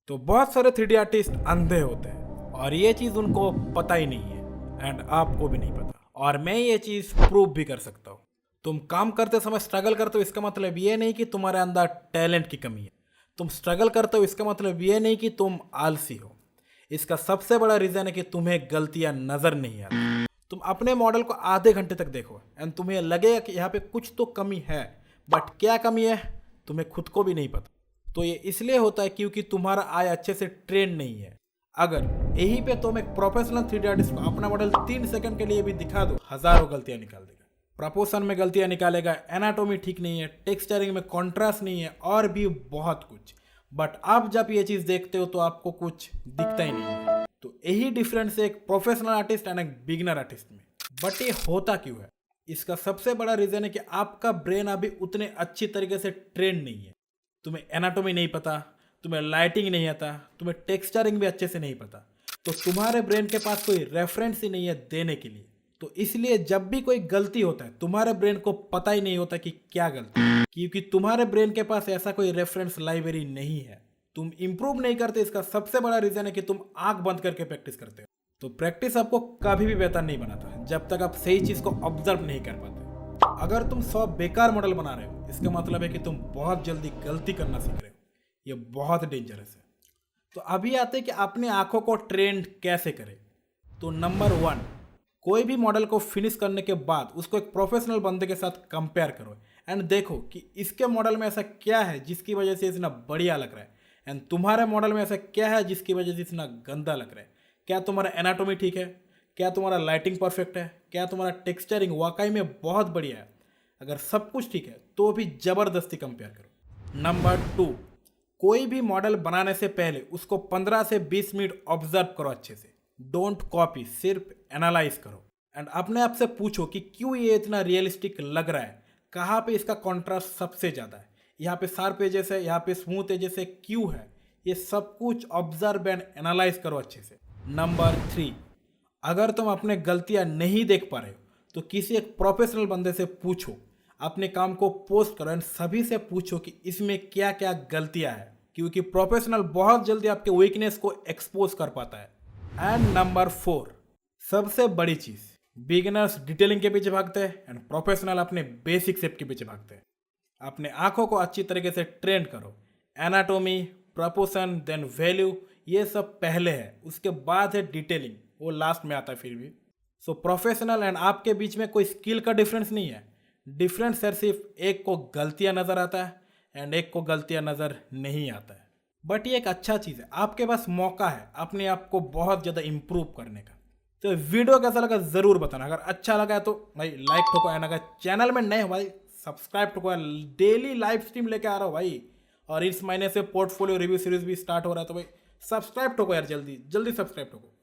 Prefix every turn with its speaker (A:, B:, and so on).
A: तो बहुत सारे 3D आर्टिस्ट अंधे होते हैं और ये चीज़ उनको पता ही नहीं है एंड आपको भी नहीं पता, और मैं ये चीज़ प्रूव भी कर सकता हूँ। तुम काम करते समय स्ट्रगल करते हो इसका मतलब ये नहीं कि तुम्हारे अंदर टैलेंट की कमी है। तुम स्ट्रगल करते हो इसका मतलब ये नहीं कि तुम आलसी हो। इसका सबसे बड़ा रीज़न है कि तुम्हें गलतियाँ नज़र नहीं आती। तुम अपने मॉडल को आधे घंटे तक देखो एंड तुम्हें लगेगा कि यहाँ पे कुछ तो कमी है, बट क्या कमी है तुम्हें खुद को भी नहीं पता। तो ये इसलिए होता है क्योंकि तुम्हारा आई अच्छे से ट्रेन नहीं है। अगर यहीं पे तुम एक प्रोफेशनल 3D आर्टिस्ट को अपना मॉडल 3 सेकंड के लिए भी दिखा दो, हजारों गलतियां निकाल देगा। प्रपोर्शन में गलतियां निकालेगा, एनाटोमी ठीक नहीं है, टेक्सचरिंग में कॉन्ट्रास्ट नहीं है और भी बहुत कुछ। बट आप जब ये चीज़ देखते हो तो आपको कुछ दिखता ही नहीं है। तो यही डिफरेंस है एक प्रोफेशनल आर्टिस्ट एंड एक बिगिनर आर्टिस्ट में। बट ये होता क्यों है? इसका सबसे बड़ा रीज़न है कि आपका ब्रेन अभी उतने अच्छी तरीके से ट्रेन नहीं है। तुम्हें एनाटोमी नहीं पता, तुम्हें लाइटिंग नहीं आता, तुम्हें टेक्सचरिंग भी अच्छे से नहीं पता, तो तुम्हारे ब्रेन के पास कोई रेफरेंस ही नहीं है देने के लिए। तो इसलिए जब भी कोई गलती होता है तुम्हारे ब्रेन को पता ही नहीं होता कि क्या गलती है, क्योंकि तुम्हारे ब्रेन के पास ऐसा कोई रेफरेंस लाइब्रेरी नहीं है। तुम इंप्रूव नहीं करते, इसका सबसे बड़ा रीजन है कि तुम आंख बंद करके प्रैक्टिस करते हो। तो प्रैक्टिस आपको कभी भी बेहतर नहीं बनाता जब तक आप सही चीज को ऑब्जर्व नहीं कर पाते। अगर तुम 100 बेकार मॉडल बना रहे हो इसका मतलब है कि तुम बहुत जल्दी गलती करना सीख रहे हो। ये बहुत डेंजरस है। तो अभी आते हैं कि अपनी आंखों को ट्रेंड कैसे करें। तो नंबर 1, कोई भी मॉडल को फिनिश करने के बाद उसको एक प्रोफेशनल बंदे के साथ कंपेयर करो एंड देखो कि इसके मॉडल में ऐसा क्या है जिसकी वजह से इतना बढ़िया लग रहा है एंड तुम्हारे मॉडल में ऐसा क्या है जिसकी वजह से इतना गंदा लग रहा है। क्या तुम्हारा एनाटोमी ठीक है? क्या तुम्हारा लाइटिंग परफेक्ट है? क्या तुम्हारा टेक्सचरिंग वाकई में बहुत बढ़िया है? अगर सब कुछ ठीक है तो भी ज़बरदस्ती कंपेयर करो। नंबर 2, कोई भी मॉडल बनाने से पहले उसको 15 से 20 मिनट ऑब्जर्व करो अच्छे से। डोंट कॉपी, सिर्फ एनालाइज करो एंड अपने आप से पूछो कि क्यों ये इतना रियलिस्टिक लग रहा है, कहाँ पे इसका कॉन्ट्रास्ट सबसे ज़्यादा है, यहाँ पे शार्प एजेस है, यहाँ पे स्मूथ एजेस है, क्यों है। ये सब कुछ ऑब्जर्व एंड एनालाइज करो अच्छे से। नंबर 3, अगर तुम अपने गलतियाँ नहीं देख पा रहे हो तो किसी एक प्रोफेशनल बंदे से पूछो। अपने काम को पोस्ट करो एंड सभी से पूछो कि इसमें क्या क्या गलतियां हैं, क्योंकि प्रोफेशनल बहुत जल्दी आपके वीकनेस को एक्सपोज कर पाता है। एंड नंबर 4, सबसे बड़ी चीज़, बिगिनर्स डिटेलिंग के पीछे भागते हैं एंड प्रोफेशनल अपने बेसिक शेप के पीछे भागते हैं। अपने आंखों को अच्छी तरीके से ट्रेन करो। एनाटोमी, प्रपोर्शन, देन वैल्यू, ये सब पहले है, उसके बाद है डिटेलिंग, वो लास्ट में आता है फिर भी। सो प्रोफेशनल एंड आपके बीच में कोई स्किल का डिफरेंस नहीं है। डिफरेंस है सिर्फ एक को गलतियां नज़र आता है एंड एक को गलतियां नज़र नहीं आता है। बट ये एक अच्छा चीज़ है, आपके पास मौका है अपने आप को बहुत ज़्यादा इम्प्रूव करने का। तो वीडियो कैसा लगा ज़रूर बताना। अगर अच्छा लगा है तो भाई लाइक ठोको एंड अगर चैनल में नए हो भाई सब्सक्राइब ठोको। डेली लाइव स्ट्रीम लेके आ रहा हूँ भाई, और इस महीने से पोर्टफोलियो रिव्यू सीरीज भी स्टार्ट हो रहा है, तो भाई सब्सक्राइब ठोको यार, जल्दी जल्दी सब्सक्राइब ठोको।